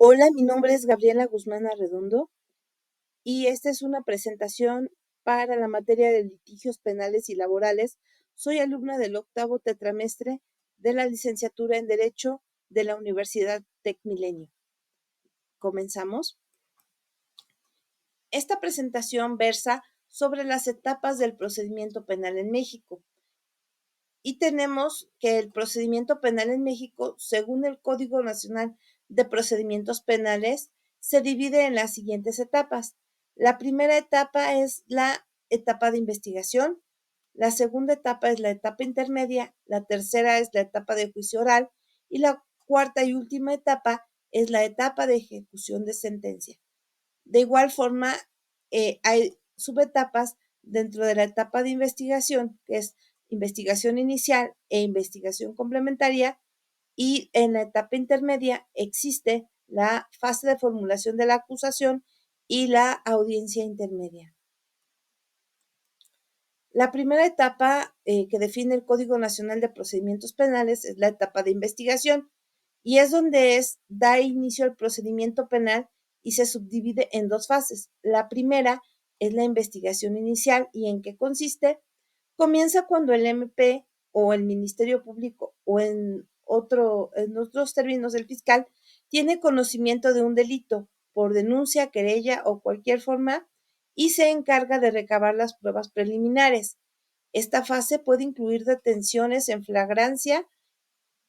Hola, mi nombre es Gabriela Guzmán Arredondo y esta es una presentación para la materia de litigios penales y laborales. Soy alumna del octavo tetramestre de la licenciatura en Derecho de la Universidad Tec Milenio. ¿Comenzamos? Esta presentación versa sobre las etapas del procedimiento penal en México. Y tenemos que el procedimiento penal en México, según el Código Nacional de Procedimientos Penales, se divide en las siguientes etapas. La primera etapa es la etapa de investigación, la segunda etapa es la etapa intermedia, la tercera es la etapa de juicio oral y la cuarta y última etapa es la etapa de ejecución de sentencia. De igual forma, hay subetapas dentro de la etapa de investigación, que es investigación inicial e investigación complementaria, y en la etapa intermedia existe la fase de formulación de la acusación y la audiencia intermedia. La primera etapa que define el Código Nacional de Procedimientos Penales es la etapa de investigación y es donde da inicio al procedimiento penal y se subdivide en dos fases. La primera es la investigación inicial y en qué consiste. Comienza cuando el MP o el Ministerio Público o en otros términos el fiscal tiene conocimiento de un delito por denuncia, querella o cualquier forma y se encarga de recabar las pruebas preliminares. Esta fase puede incluir detenciones en flagrancia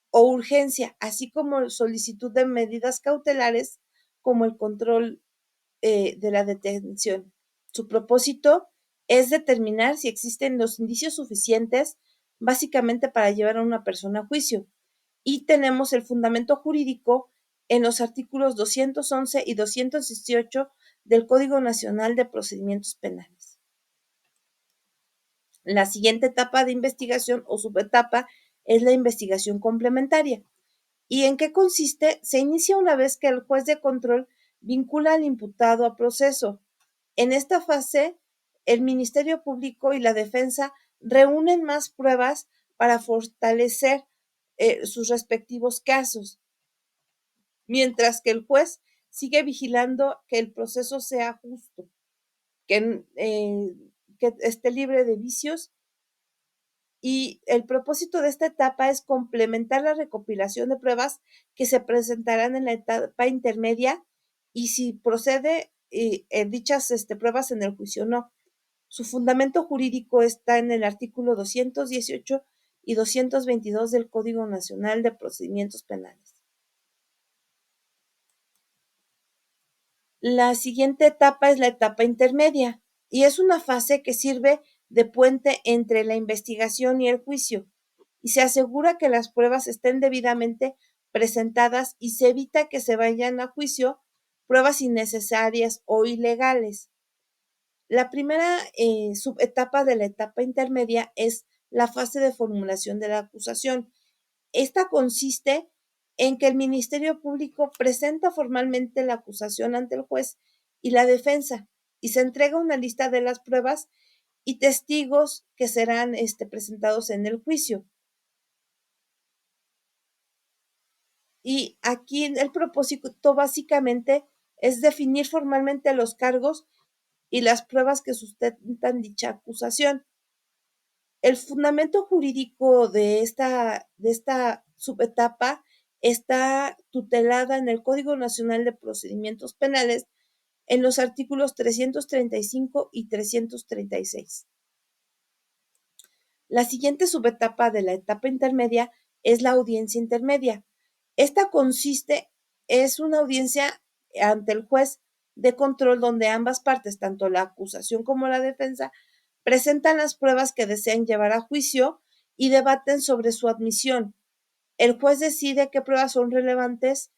o urgencia, así como solicitud de medidas cautelares como el control de la detención. Su propósito es determinar si existen los indicios suficientes básicamente para llevar a una persona a juicio. Y tenemos el fundamento jurídico en los artículos 211 y 218 del Código Nacional de Procedimientos Penales. La siguiente etapa de investigación o subetapa es la investigación complementaria. ¿Y en qué consiste? Se inicia una vez que el juez de control vincula al imputado a proceso. En esta fase, el Ministerio Público y la defensa reúnen más pruebas para fortalecer sus respectivos casos, mientras que el juez sigue vigilando que el proceso sea justo, que esté libre de vicios. Y el propósito de esta etapa es complementar la recopilación de pruebas que se presentarán en la etapa intermedia y si procede dichas pruebas en el juicio o no. Su fundamento jurídico está en el artículo 218 y 222 del Código Nacional de Procedimientos Penales. La siguiente etapa es la etapa intermedia y es una fase que sirve de puente entre la investigación y el juicio y se asegura que las pruebas estén debidamente presentadas y se evita que se vayan a juicio pruebas innecesarias o ilegales. La primera subetapa de la etapa intermedia es la fase de formulación de la acusación. Esta consiste en que el Ministerio Público presenta formalmente la acusación ante el juez y la defensa y se entrega una lista de las pruebas y testigos que serán presentados en el juicio. Y aquí el propósito básicamente es definir formalmente los cargos y las pruebas que sustentan dicha acusación. El fundamento jurídico de esta subetapa está tutelada en el Código Nacional de Procedimientos Penales en los artículos 335 y 336. La siguiente subetapa de la etapa intermedia es la audiencia intermedia. Esta es una audiencia ante el juez de control donde ambas partes, tanto la acusación como la defensa, presentan las pruebas que desean llevar a juicio y debaten sobre su admisión. El juez decide qué pruebas son relevantes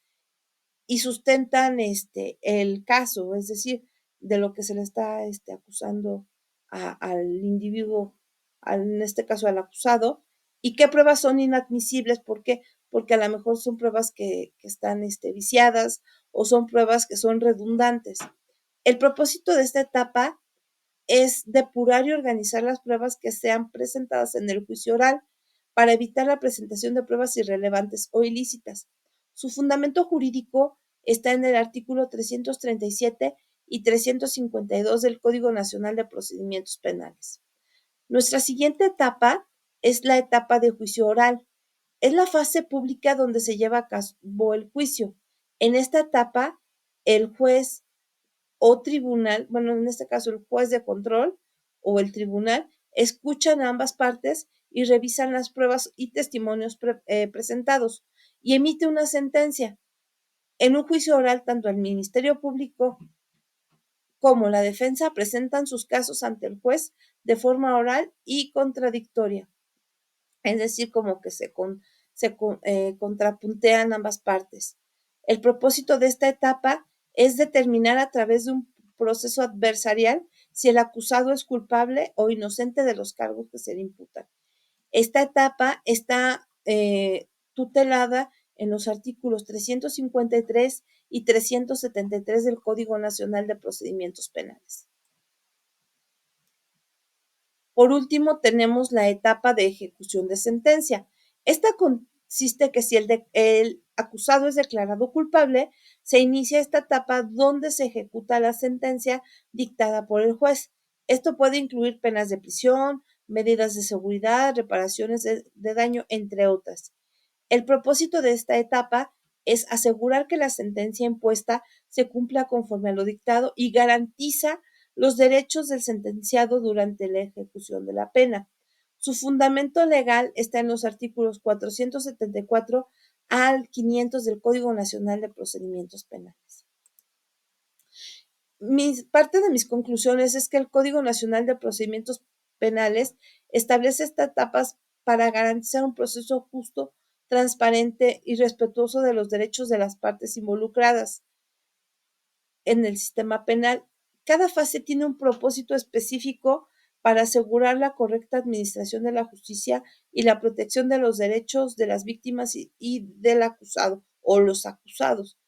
y sustentan el caso, es decir, de lo que se le está acusando al individuo, en este caso al acusado, y qué pruebas son inadmisibles. ¿Por qué? Porque a lo mejor son pruebas que están viciadas o son pruebas que son redundantes. El propósito de esta etapa es depurar y organizar las pruebas que sean presentadas en el juicio oral para evitar la presentación de pruebas irrelevantes o ilícitas. Su fundamento jurídico está en el artículo 337 y 352 del Código Nacional de Procedimientos Penales. Nuestra siguiente etapa es la etapa de juicio oral. Es la fase pública donde se lleva a cabo el juicio. En esta etapa, el juez o tribunal, bueno, en este caso el juez de control o el tribunal, escuchan a ambas partes y revisan las pruebas y testimonios presentados y emite una sentencia. En un juicio oral, tanto el Ministerio Público como la defensa presentan sus casos ante el juez de forma oral y contradictoria, es decir, como que contrapuntean ambas partes. El propósito de esta etapa es determinar a través de un proceso adversarial si el acusado es culpable o inocente de los cargos que se le imputan. Esta etapa está tutelada en los artículos 353 y 373 del Código Nacional de Procedimientos Penales. Por último, tenemos la etapa de ejecución de sentencia. Esta consiste que si el acusado es declarado culpable, se inicia esta etapa donde se ejecuta la sentencia dictada por el juez. Esto puede incluir penas de prisión, medidas de seguridad, reparaciones de daño, entre otras. El propósito de esta etapa es asegurar que la sentencia impuesta se cumpla conforme a lo dictado y garantiza los derechos del sentenciado durante la ejecución de la pena. Su fundamento legal está en los artículos 474 al 500 del Código Nacional de Procedimientos Penales. Parte de mis conclusiones es que el Código Nacional de Procedimientos Penales establece estas etapas para garantizar un proceso justo, transparente y respetuoso de los derechos de las partes involucradas en el sistema penal. Cada fase tiene un propósito específico para asegurar la correcta administración de la justicia y la protección de los derechos de las víctimas y del acusado o los acusados.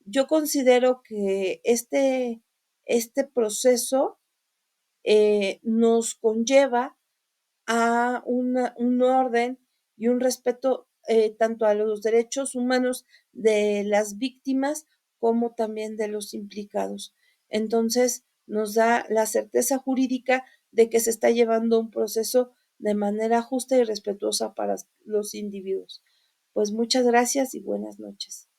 Yo considero que este proceso nos conlleva a un orden y un respeto tanto a los derechos humanos de las víctimas como también de los implicados. Entonces, nos da la certeza jurídica de que se está llevando un proceso de manera justa y respetuosa para los individuos. Pues muchas gracias y buenas noches.